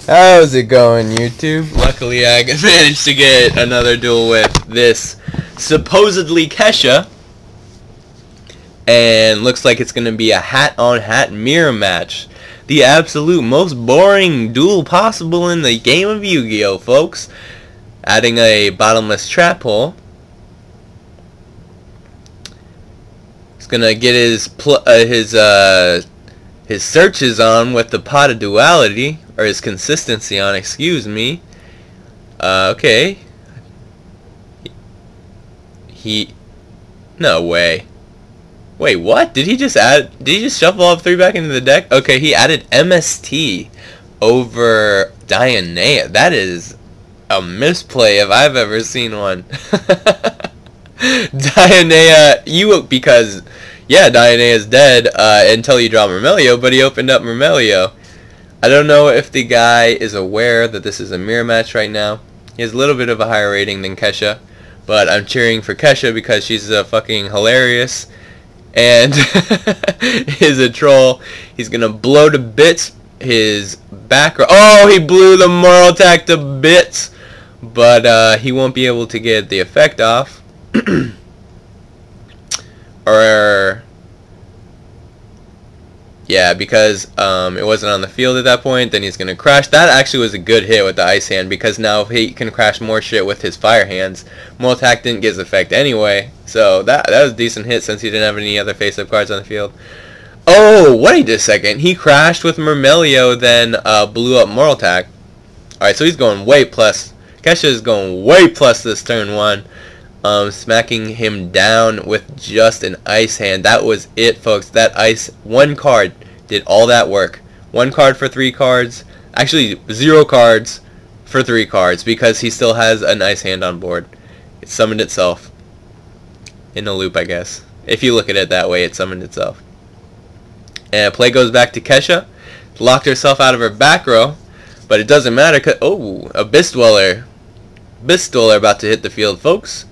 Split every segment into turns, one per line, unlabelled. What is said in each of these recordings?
How's it going, YouTube? Luckily, I managed to get another duel with this supposedly Kesha. And looks like it's going to be a hat-on-hat mirror match. The absolute most boring duel possible in the game of Yu-Gi-Oh, folks. Adding a bottomless trap hole. He's going to get his searches on with the pot of duality, or his consistency on, excuse me. Okay. No way. Wait, what? Did he just shuffle all 3 back into the deck? Okay, he added MST over Dianea. That is a misplay if I've ever seen one. Dianea, because Dianea is dead until you draw Mermelio, but he opened up Mermelio. I don't know if the guy is aware that this is a mirror match right now. He has a little bit of a higher rating than Kesha, but I'm cheering for Kesha because she's fucking hilarious. And is a troll. He's gonna blow to bits his back row. Oh, he blew the moral attack to bits, but he won't be able to get the effect off. Or yeah, because it wasn't on the field at that point. Then he's gonna crash. That actually was a good hit with the ice hand, because now he can crash more shit with his fire hands. Moral attack didn't get his effect anyway, so that was a decent hit since he didn't have any other face-up cards on the field. Oh, wait a second. He crashed with Mermelio, then blew up moral attack. Alright, so he's going way plus. Kesha is going way plus this turn 1. Smacking him down with just an ice hand. That was it, folks. That ice, 1 card did all that work. 1 card for 3 cards. Actually, 0 cards for 3 cards, because he still has an ice hand on board. It summoned itself. In a loop, I guess. If you look at it that way, it summoned itself. And play goes back to Kesha. Locked herself out of her back row. But it doesn't matter, cause Abyss Dweller. Abyss Dweller about to hit the field, folks.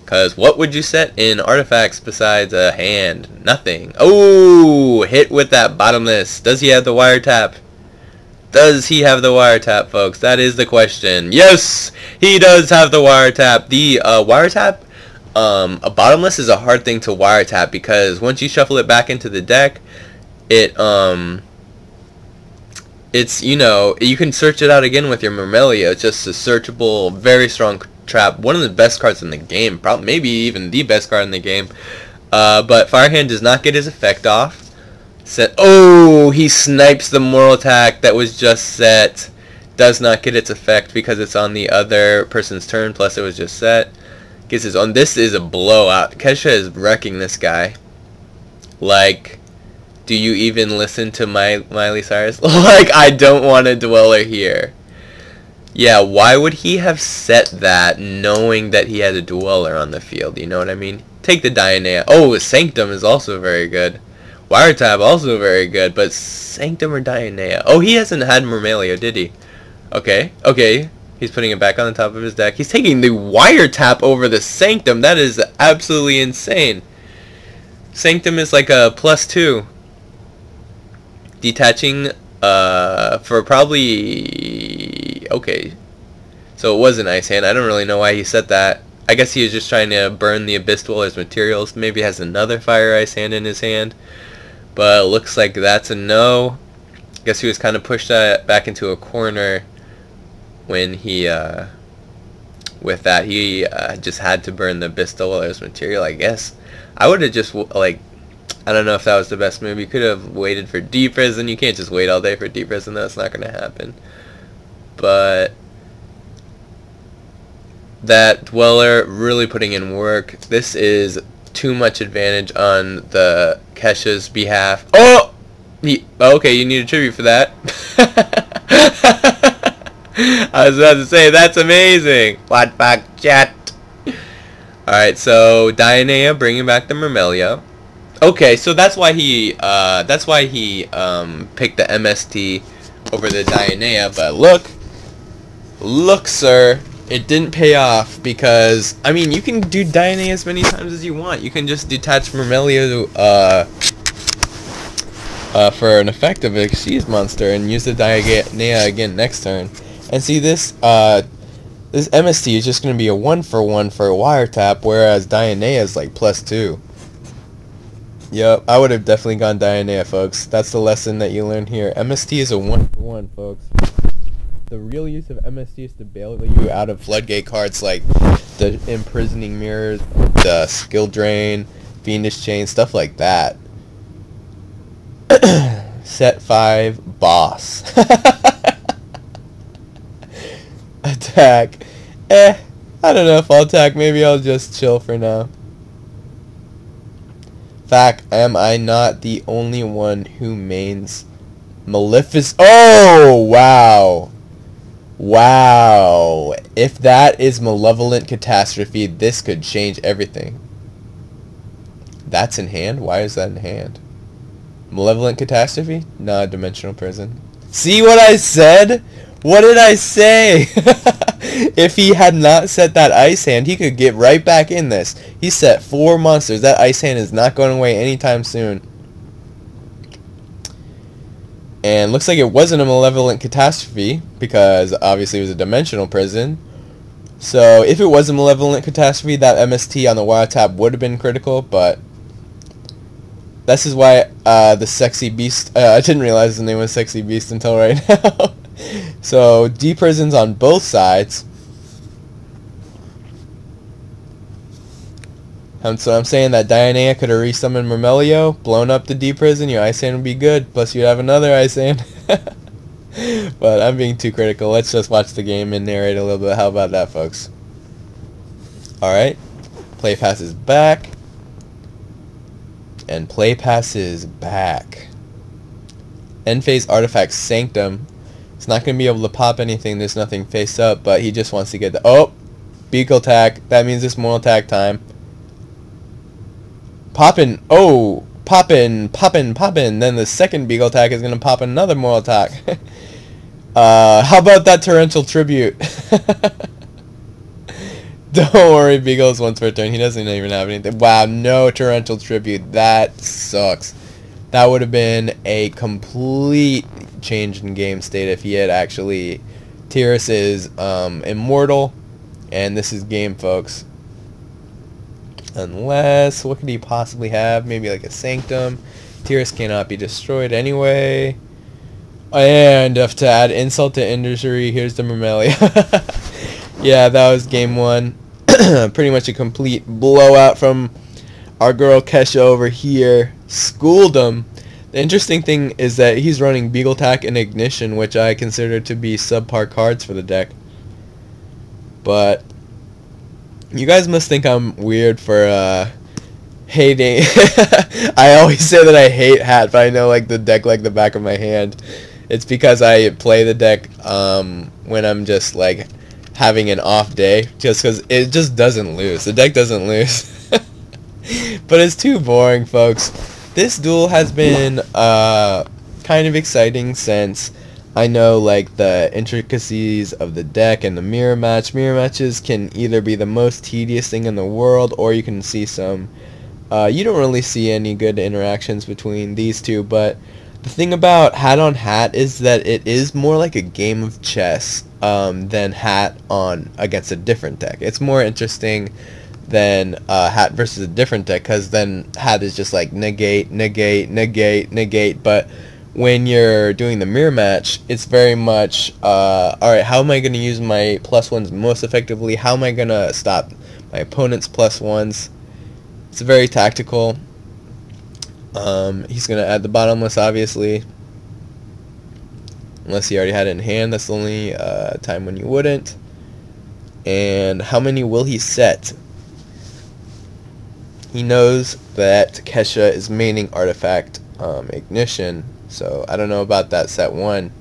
Because what would you set in artifacts besides a hand? Nothing. Oh, hit with that bottomless. Does he have the wiretap? Does he have the wiretap, folks? That is the question. Yes, he does have the wiretap. The wiretap, a bottomless is a hard thing to wiretap, because once you shuffle it back into the deck, it's, you can search it out again with your Mermelio. It's just a searchable, very strong trap. One of the best cards in the game, probably maybe even the best card in the game. But Firehand does not get his effect off. Oh, he snipes the moral attack that was just set. Does not get its effect because it's on the other person's turn, plus it was just set. Gets his own. This is a blowout. Kesha is wrecking this guy. Like, do you even listen to Miley Cyrus? Like, I don't want a dweller here. Yeah, why would he have set that knowing that he had a dweller on the field? You know what I mean? Take the Dianea. Oh, Sanctum is also very good. Wiretap also very good, but Sanctum or Dianea? Oh, he hasn't had Mermelio, did he? Okay. He's putting it back on the top of his deck. He's taking the Wiretap over the Sanctum. That is absolutely insane. Sanctum is like a +2. Detaching for probably... Okay. So it was an ice hand. I don't really know why he set that. I guess he was just trying to burn the Abyss Dweller's materials. Maybe has another fire ice hand in his hand. But it looks like that's a no. Guess he was kind of pushed back into a corner when he, with that, he just had to burn the Abyss Dweller's material, I guess. I would have just, like, I don't know if that was the best move. You could have waited for Deep Prison. You can't just wait all day for Deep Prison. That's not going to happen. But that Dweller really putting in work. This is too much advantage on the Kesha's behalf. Oh! Okay, you need a tribute for that. I was about to say, that's amazing. What fuck chat? Alright, so Dianea bringing back the Mermelio. Okay, so that's why he picked the MST over the Dianea, but look, sir, it didn't pay off because, I mean, you can do Dianea as many times as you want. You can just detach Mermelio for an effect of a Xyz monster and use the Dianea again next turn. And see, this MST is just going to be a 1-for-1 for a wiretap, whereas Dianea is like +2. Yep, I would have definitely gone Dianea, folks. That's the lesson that you learn here. MST is a 1-for-1, folks. The real use of MST is to bail you out of floodgate cards like the Imprisoning Mirrors, the Skill Drain, Fiendish Chain, stuff like that. Set 5, Boss. Attack. I don't know if I'll attack. Maybe I'll just chill for now. Fact, am I not the only one who mains Maleficent? Oh, wow. Wow. If that is Malevolent Catastrophe, this could change everything. That's in hand? Why is that in hand? Malevolent Catastrophe? Nah, Dimensional Prison. See what I said? What did I say? If he had not set that ice hand, he could get right back in this. He set 4 monsters. That ice hand is not going away anytime soon. And looks like it wasn't a Malevolent Catastrophe, because obviously it was a Dimensional Prison. So if it was a Malevolent Catastrophe, that MST on the wiretap would have been critical, but this is why the Sexy Beast, I didn't realize his name was Sexy Beast until right now. So D-Prisons on both sides. So I'm saying that Dianea could have resummoned Mermelio, blown up the D-Prison, your ice hand would be good, plus you'd have another ice hand. But I'm being too critical. Let's just watch the game and narrate a little bit. How about that, folks? Alright. Play passes back. And play passes back. End phase artifact Sanctum. It's not going to be able to pop anything. There's nothing face up, but he just wants to get the... Oh! Beagle attack. That means it's mortal attack time. Poppin. Oh! Poppin, Poppin, Poppin. Then the second Beagle attack is going to pop another mortal attack. How about that Torrential Tribute? Don't worry, Beagle's once per turn. He doesn't even have anything. Wow, no Torrential Tribute. That sucks. That would have been a complete change in game state if he had actually... Tyrus is immortal, and this is game, folks. Unless, what could he possibly have? Maybe like a Sanctum. Tyrus cannot be destroyed anyway. And if to add insult to injury, here's the Mermelia. Yeah, that was game 1. Pretty much a complete blowout from our girl Kesha over here. Schooled him. The interesting thing is that he's running Beagle Attack and Ignition, which I consider to be subpar cards for the deck. But you guys must think I'm weird for hating. I always say that I hate Hat, but I know like the deck like the back of my hand. It's because I play the deck when I'm just like having an off day, just because it just doesn't lose. The deck doesn't lose. But it's too boring, folks. This duel has been kind of exciting since I know like the intricacies of the deck and the mirror match. Mirror matches can either be the most tedious thing in the world, or you can see some you don't really see any good interactions between these two. But the thing about Hat on Hat is that it is more like a game of chess than Hat on against a different deck. It's more interesting than Hat versus a different deck, because then Hat is just like negate, negate, negate, negate. But when you're doing the mirror match, it's very much alright, how am I going to use my +1s most effectively? How am I going to stop my opponent's +1s? It's very tactical. He's going to add the bottomless, obviously. Unless he already had it in hand. That's the only time when you wouldn't. And how many will he set? He knows that Kesha is maining Artifact Ignition. So I don't know about that set 1.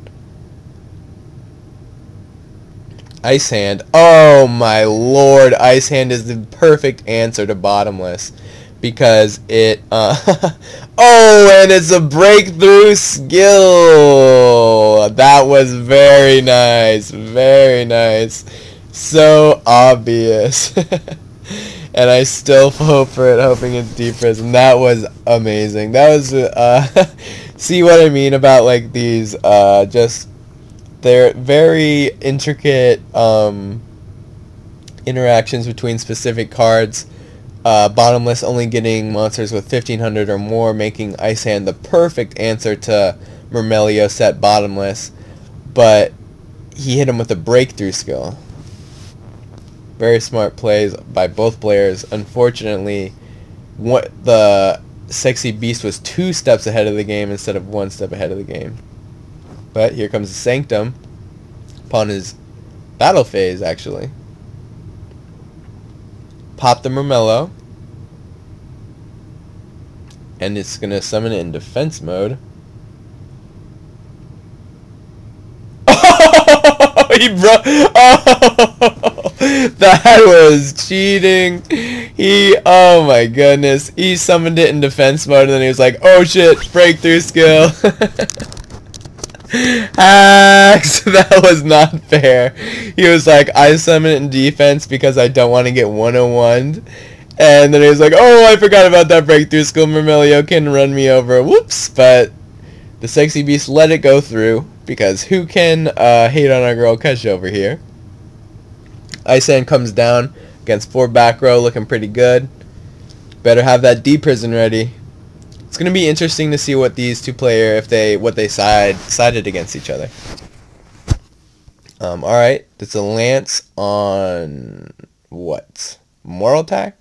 Ice Hand. Oh my lord. Ice Hand is the perfect answer to bottomless. Because it, oh, and it's a breakthrough skill. That was very nice. Very nice. So obvious. And I still hope for it, hoping it's D-Prism. That was amazing. That was See what I mean about like these just they're very intricate interactions between specific cards. Bottomless only getting monsters with 1500 or more, making Ice Hand the perfect answer to Myrmelio set Bottomless, but he hit him with a breakthrough skill. Very smart plays by both players. Unfortunately, the Sexy Beast was 2 steps ahead of the game instead of 1 step ahead of the game. But here comes the Sanctum upon his battle phase, actually. Pop the Murmello, and it's going to summon it in defense mode. Oh, that was cheating. Oh my goodness. He summoned it in defense mode and then he was like, oh shit, breakthrough skill. Hacks. That was not fair. He was like, I summon it in defense because I don't want to get 101'd. And then he was like, oh, I forgot about that breakthrough skill. Myrmelio can run me over. Whoops. But the Sexy Beast let it go through because who can hate on our girl Kesha over here? Ice Hand comes down against 4 back row, looking pretty good. Better have that D prison ready. It's gonna be interesting to see what these two player what they sided against each other. All right, it's a lance on what? Moral attack?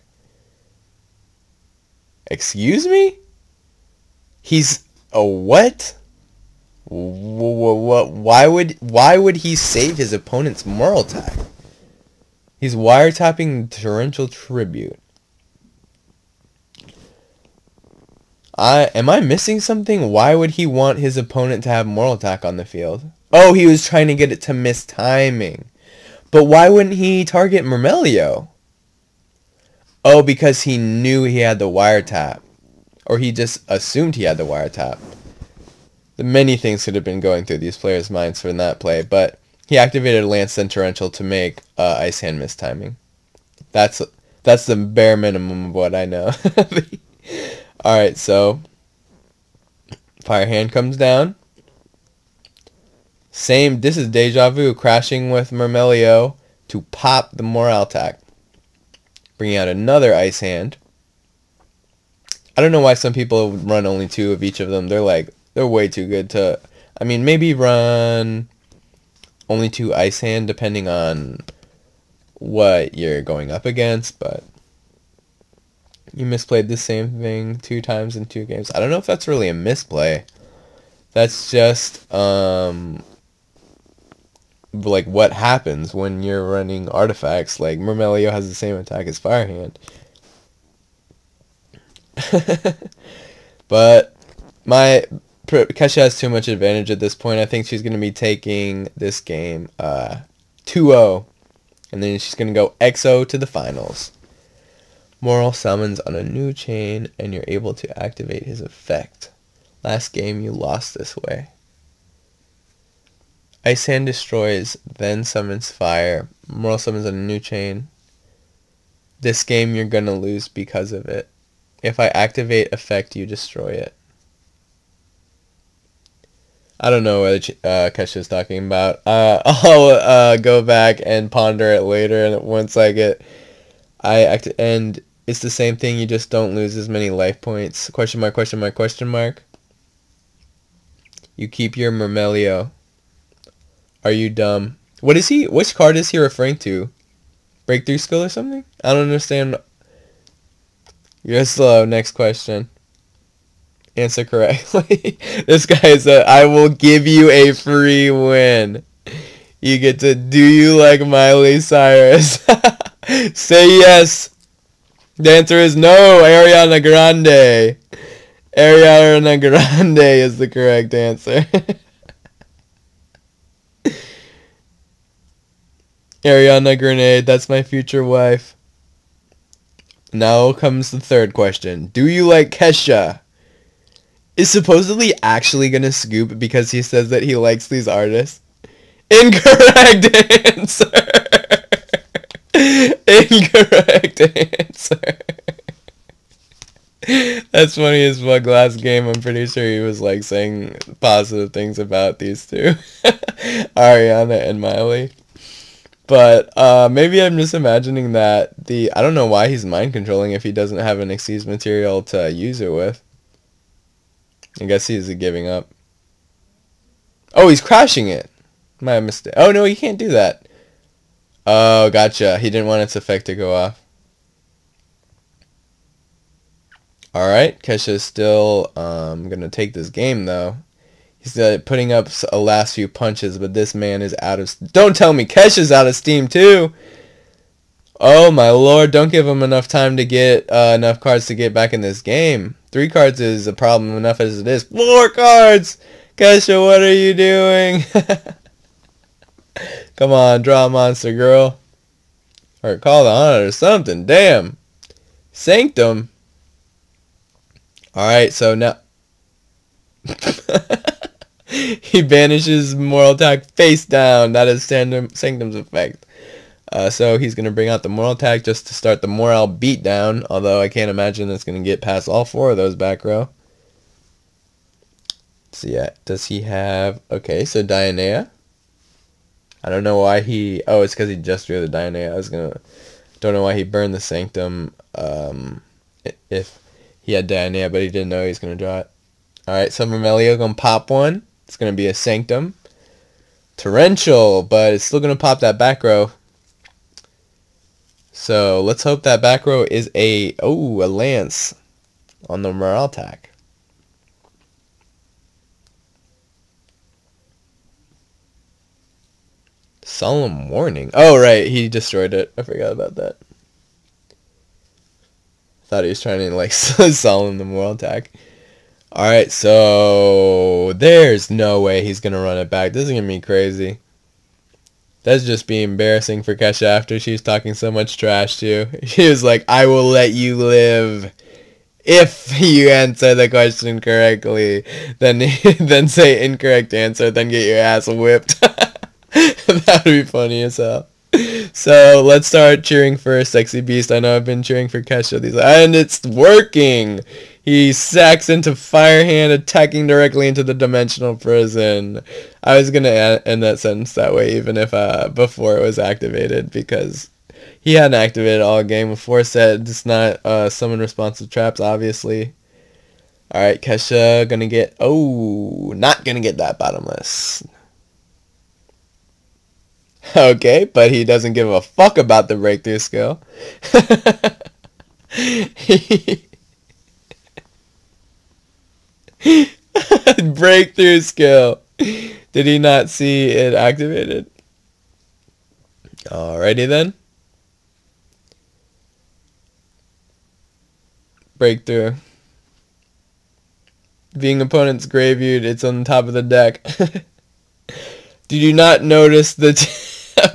Excuse me? He's a what? What? Why would he save his opponent's moral attack? He's wiretapping Torrential Tribute. Am I missing something? Why would he want his opponent to have moral attack on the field? Oh, he was trying to get it to miss timing. But why wouldn't he target Myrmelio? Oh, because he knew he had the wiretap. Or he just assumed he had the wiretap. Many things could have been going through these players' minds from that play, but he activated Lance and Torrential to make Ice Hand miss timing. That's the bare minimum of what I know. Alright, so Fire Hand comes down. Same, this is Deja Vu, crashing with Myrmelio to pop the Morale attack. Bringing out another Ice Hand. I don't know why some people run only 2 of each of them. They're way too good to... I mean, maybe run only 2 Ice Hand depending on what you're going up against, but you misplayed the same thing 2 times in 2 games. I don't know if that's really a misplay. That's just like what happens when you're running artifacts. Like Myrmelio has the same attack as Fire Hand. But Kesha has too much advantage at this point. I think she's going to be taking this game 2-0. And then she's going to go XO to the finals. Moral summons on a new chain, and you're able to activate his effect. Last game you lost this way. Ice Hand destroys, then summons fire. Moral summons on a new chain. This game you're going to lose because of it. If I activate effect, you destroy it. I don't know what Kesha's talking about. I'll go back and ponder it later, and once I get... and it's the same thing, you just don't lose as many life points. Question mark, question mark, question mark. You keep your Myrmelio. Are you dumb? What is he? Which card is he referring to? Breakthrough skill or something? I don't understand. You're slow. Next question. Answer correctly. This guy said, I will give you a free win. You get to, do you like Miley Cyrus? Say yes. The answer is no. Ariana Grande. Ariana Grande is the correct answer. Ariana Grande, that's my future wife. Now comes the third question. Do you like Kesha? Is supposedly actually gonna scoop because he says that he likes these artists. Incorrect answer. Incorrect answer. That's funny as fuck. Last game, I'm pretty sure he was like saying positive things about these two, Ariana and Miley. But maybe I'm just imagining that I don't know why he's mind controlling if he doesn't have an Xyz material to use it with. I guess he's giving up. Oh, he's crashing it. My mistake. Oh no, he can't do that. Oh, gotcha. He didn't want its effect to go off. Alright, Kesha's still gonna take this game though. He's putting up a last few punches, but this man is out of... Don't tell me Kesha's out of steam too! Oh my lord, don't give him enough time to get enough cards to get back in this game. 3 cards is a problem enough as it is. 4 cards! Kesha, what are you doing? Come on, draw a monster, girl. Or call the honor or something. Damn. Sanctum. Alright, so now... he banishes Moral Attack face down. That is Sanctum's effect. So he's going to bring out the Moral Attack just to start the Morale beatdown. Although I can't imagine it's going to get past all 4 of those back row. So yeah, does he have... Okay, so Dionea. I don't know why he... Oh, it's because he just drew the Dionea. Don't know why he burned the Sanctum if he had Dionea, but he didn't know he was going to draw it. Alright, so Mermelio going to pop one. It's going to be a Sanctum. Torrential, but it's still going to pop that back row. So let's hope that back row is a Lance on the Morale attack. Solemn Warning. Oh, right. He destroyed it. I forgot about that. Thought he was trying to, like, solemn the Morale attack. Alright, so... There's no way he's going to run it back. This is going to be crazy. That's just be embarrassing for Kesha after she was talking so much trash to you. She was like, I will let you live if you answer the question correctly. Then say incorrect answer, then get your ass whipped. That would be funny as hell. So let's start cheering for Sexy Beast. I know I've been cheering for Kesha and it's working. He sacks into Fire Hand, attacking directly into the Dimensional Prison. I was gonna end that sentence that way, even if before it was activated, because he hadn't activated all game before. Said it's not summon responsive traps, obviously. All right, Kesha gonna get not gonna get that bottomless. Okay, but he doesn't give a fuck about the breakthrough skill. Breakthrough skill. Did he not see it activated? Alrighty then. Breakthrough. Being opponent's graveyard, it's on top of the deck. Did you not notice the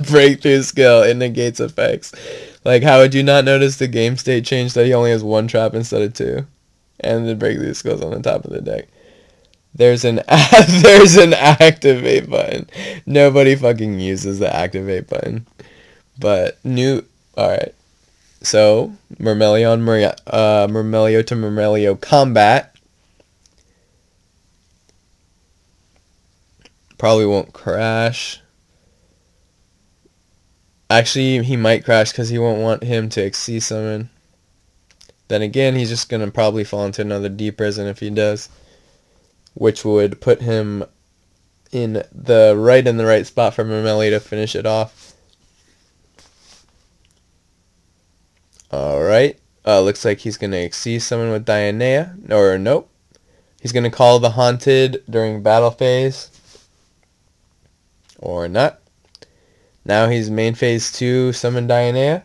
breakthrough skill? It negates effects. Like, how would you not notice the game state change that he only has 1 trap instead of 2? And the breakthrough skill's on the top of the deck. There's an activate button. Nobody fucking uses the activate button. But alright. So Mermelio to Mermelio combat. Probably won't crash. Actually, he might crash because he won't want him to Xyz summon. Then again, he's just going to probably fall into another D prison if he does. Which would put him in the right spot for Mermelio to finish it off. Alright. Looks like he's going to Xyz summon with Dionea. Or nope. He's going to call the Haunted during battle phase. Or not. Now he's main phase 2, summon Dionea.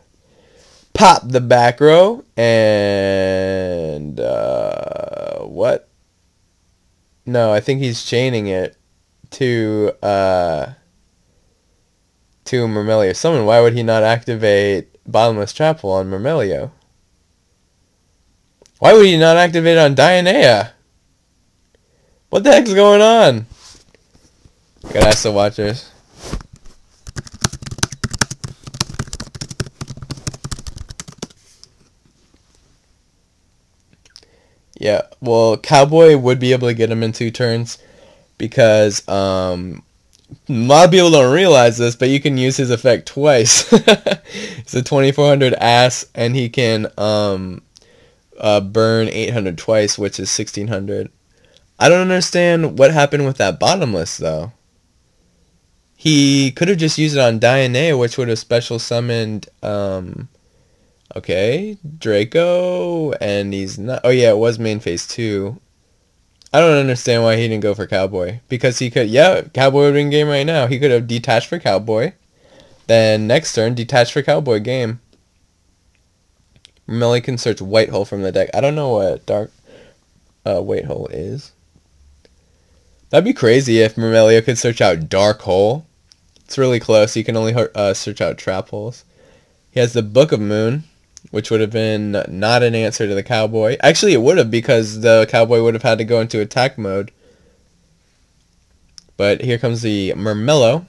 Pop the back row. And... what? No, I think he's chaining it to Mermelio. Summon, why would he not activate Bottomless Trap Hole on Mermelio? Why would he not activate it on Dionea? What the heck's going on? Gotta ask the watchers. Yeah, well, Cowboy would be able to get him in 2 turns because a lot of people don't realize this, but you can use his effect twice. It's a 2400 ass, and he can burn 800 twice, which is 1600. I don't understand what happened with that bottomless though. He could have just used it on Diana, which would have special summoned okay, Draco, and he's not. Oh yeah, it was main phase 2. I don't understand why he didn't go for Cowboy, because he could. Yeah, Cowboy would win game right now. He could have detached for Cowboy, then next turn detached for Cowboy, game. Melly can search White Hole from the deck. I don't know what Dark White Hole is. That'd be crazy if Mermelio could search out Dark Hole. It's really close. You can only search out Trap Holes. He has the Book of Moon, which would have been not an answer to the Cowboy. Actually, it would have, because the Cowboy would have had to go into attack mode. But here comes the Mermello.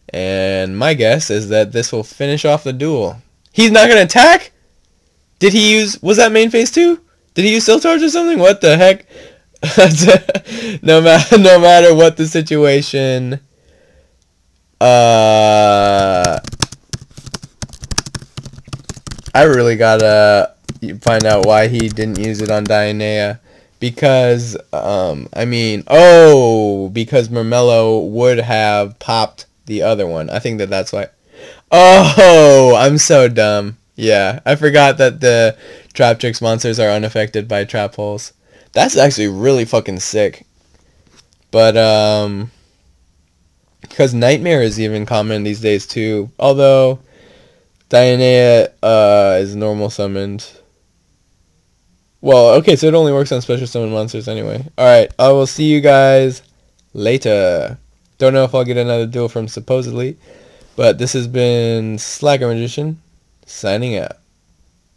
And my guess is that this will finish off the duel. He's not going to attack? Did he use... Was that main phase 2? Did he use Still Charge or something? What the heck? no matter what the situation... I really gotta find out why he didn't use it on Dianea. Because, because Mermello would have popped the other one. I think that's why. Oh, I'm so dumb. Yeah, I forgot that the Trap Tricks monsters are unaffected by trap holes. That's actually really fucking sick. But, because Nightmare is even common these days too. Although, Dianea is normal summoned. Well, okay, so it only works on special summon monsters anyway. Alright, I will see you guys later. Don't know if I'll get another duel from Supposedly. But this has been Slacker Magician, signing out.